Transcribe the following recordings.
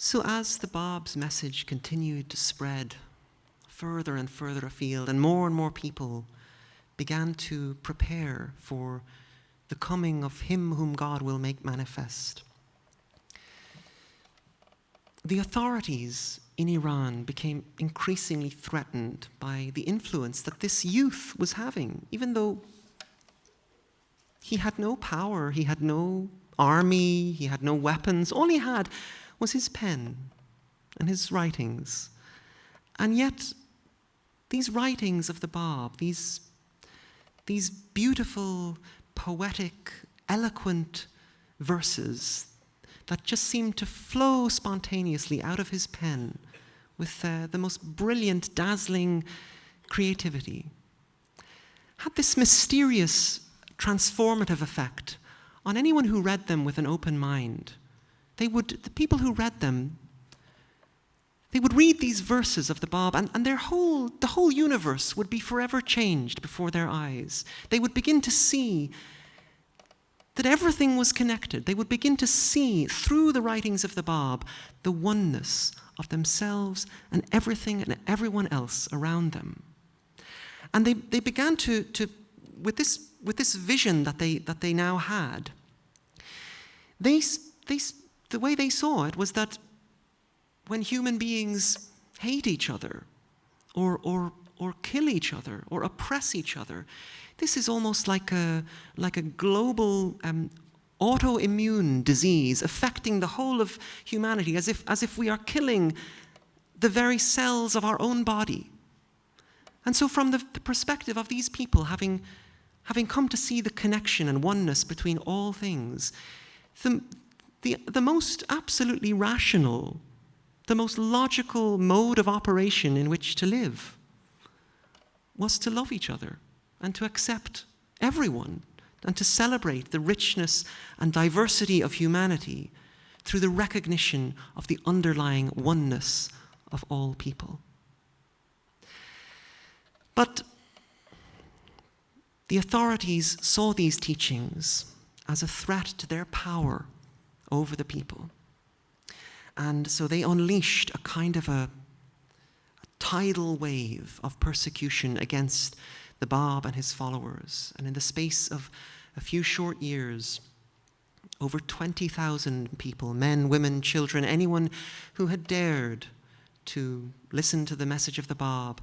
So as the Báb's message continued to spread further and further afield, and more people began to prepare for the coming of him whom God will make manifest, the authorities in Iran became increasingly threatened by the influence that this youth was having, even though he had no power, he had no army, he had no weapons. All he had was his pen and his writings. And yet, these writings of the Báb, these beautiful, poetic, eloquent verses that just seemed to flow spontaneously out of his pen with the most brilliant, dazzling creativity, had this mysterious, transformative effect on anyone who read them with an open mind. The people who read them, they would read these verses of the Báb, and the whole universe would be forever changed before their eyes. They would begin to see that everything was connected. They would begin to see through the writings of the Báb the oneness of themselves and everything and everyone else around them. And they began to with this vision that they now had, the way they saw it was that when human beings hate each other or kill each other or oppress each other, this is almost like a global autoimmune disease affecting the whole of humanity, as if we are killing the very cells of our own body. And so from the perspective of these people, having come to see the connection and oneness between all things, the most absolutely rational, the most logical mode of operation in which to live was to love each other and to accept everyone and to celebrate the richness and diversity of humanity through the recognition of the underlying oneness of all people. But the authorities saw these teachings as a threat to their power over the people. And so they unleashed a kind of a tidal wave of persecution against the Báb and his followers. And in the space of a few short years, over 20,000 people, men, women, children, anyone who had dared to listen to the message of the Báb,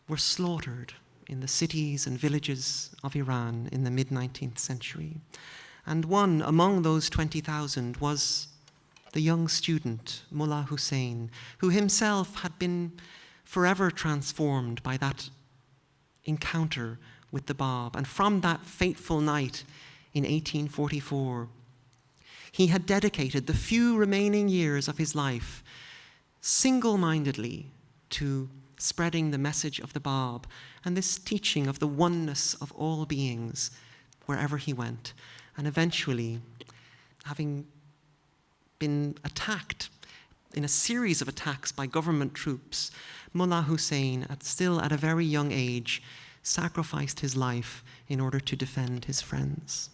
were slaughtered in the cities and villages of Iran in the mid-19th century. And one among those 20,000 was the young student, Mullah Hussein, who himself had been forever transformed by that encounter with the Báb. And from that fateful night in 1844, he had dedicated the few remaining years of his life single-mindedly to spreading the message of the Báb and this teaching of the oneness of all beings wherever he went. And eventually, having been attacked in a series of attacks by government troops, Mullah Hussein, still at a very young age, sacrificed his life in order to defend his friends.